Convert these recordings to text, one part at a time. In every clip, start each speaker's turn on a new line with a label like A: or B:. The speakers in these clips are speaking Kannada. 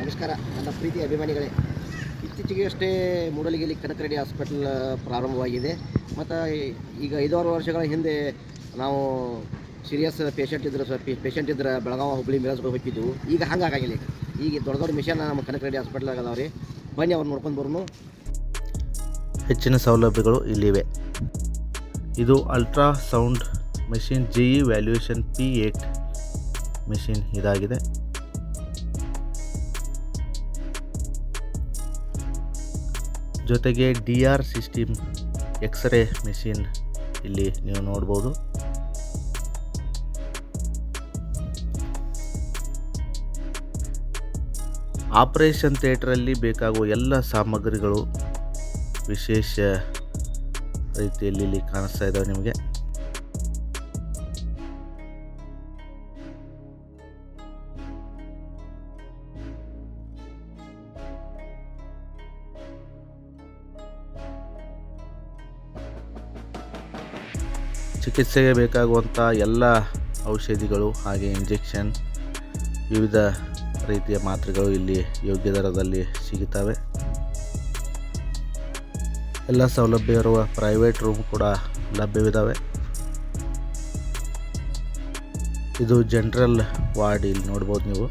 A: ನಮಸ್ಕಾರ ನನ್ನ ಪ್ರೀತಿ ಅಭಿಮಾನಿಗಳೇ. ಇತ್ತೀಚೆಗೆ ಅಷ್ಟೇ ಮೂಡಲಗಿಯಲ್ಲಿ ಕನಕ ರೆಡ್ಡಿ ಹಾಸ್ಪಿಟಲ್ ಪ್ರಾರಂಭವಾಗಿದೆ. ಮತ್ತು ಈಗ 5-6 ವರ್ಷಗಳ ಹಿಂದೆ ನಾವು ಸೀರಿಯಸ್ ಪೇಷಂಟ್ ಇದ್ರೆ ಬೆಳಗಾವಿ ಹುಬ್ಬಳ್ಳಿ ಮೇಳಸ್ಗಳು ಹೋಗ್ತಿದ್ದೆವು. ಈಗ ಹಂಗಾಗಿಲ್ಲ. ಈಗ ದೊಡ್ಡ ದೊಡ್ಡ ಮಿಷನ್ ನಮ್ಮ ಕನಕ ರೆಡ್ಡಿ ಹಾಸ್ಪಿಟಲ್ನಾಗ ಅದಾವ್ರಿ. ಬನ್ನಿ ಅವ್ರು ನೋಡ್ಕೊಂಡು ಬರೋನು.
B: ಹೆಚ್ಚಿನ ಸೌಲಭ್ಯಗಳು ಇಲ್ಲಿವೆ. ಇದು ultrasound machine GE valuation P8 machine ಇದಾಗಿದೆ. ಜೊತೆಗೆ DR60 ಎಕ್ಸ್ರೇ ಮೆಷಿನ್ ಇಲ್ಲಿ ನೀವು ನೋಡ್ಬೋದು. ಆಪರೇಷನ್ ಥಿಯೇಟರಲ್ಲಿ ಬೇಕಾಗುವ ಎಲ್ಲ ಸಾಮಗ್ರಿಗಳು ವಿಶೇಷ ರೀತಿಯಲ್ಲಿ ಇಲ್ಲಿ ಕಾಣಿಸ್ತಾ ಇದ್ದಾವೆ ನಿಮಗೆ. ಚಿಕಿತ್ಸೆಗೆ ಬೇಕಾಗುವಂಥ ಎಲ್ಲ ಔಷಧಿಗಳು ಹಾಗೆ ಇಂಜೆಕ್ಷನ್, ವಿವಿಧ ರೀತಿಯ ಮಾತ್ರೆಗಳು ಇಲ್ಲಿ ಯೋಗ್ಯ ದರದಲ್ಲಿ ಸಿಗುತ್ತವೆ. ಎಲ್ಲ ಸೌಲಭ್ಯ ಇರುವ ಪ್ರೈವೇಟ್ ರೂಮ್ ಕೂಡ ಲಭ್ಯವಿದ್ದಾವೆ. ಇದು ಜನರಲ್ ವಾರ್ಡ್ ಇಲ್ಲಿ ನೋಡ್ಬೋದು ನೀವು.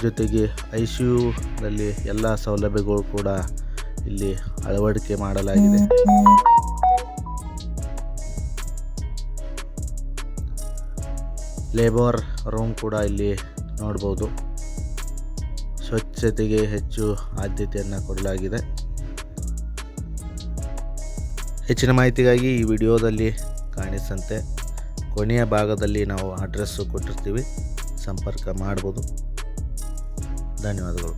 B: ಜೊತೆಗೆ ICUನಲ್ಲಿ ಎಲ್ಲ ಸೌಲಭ್ಯಗಳು ಕೂಡ ಇಲ್ಲಿ ಅಳವಡಿಕೆ ಮಾಡಲಾಗಿದೆ. ಲೇಬರ್ ರೂಮ್ ಕೂಡ ಇಲ್ಲಿ ನೋಡ್ಬೋದು. ಸ್ವಚ್ಛತೆಗೆ ಹೆಚ್ಚು ಆದ್ಯತೆಯನ್ನು ಕೊಡಲಾಗಿದೆ. ಹೆಚ್ಚಿನ ಮಾಹಿತಿಗಾಗಿ ಈ ವಿಡಿಯೋದಲ್ಲಿ ಕಾಣಿಸಂತೆ ಕೊನೆಯ ಭಾಗದಲ್ಲಿ ನಾವು ಅಡ್ರೆಸ್ಸು ಕೊಟ್ಟಿರ್ತೀವಿ, ಸಂಪರ್ಕ ಮಾಡ್ಬೋದು. ಧನ್ಯವಾದಗಳು.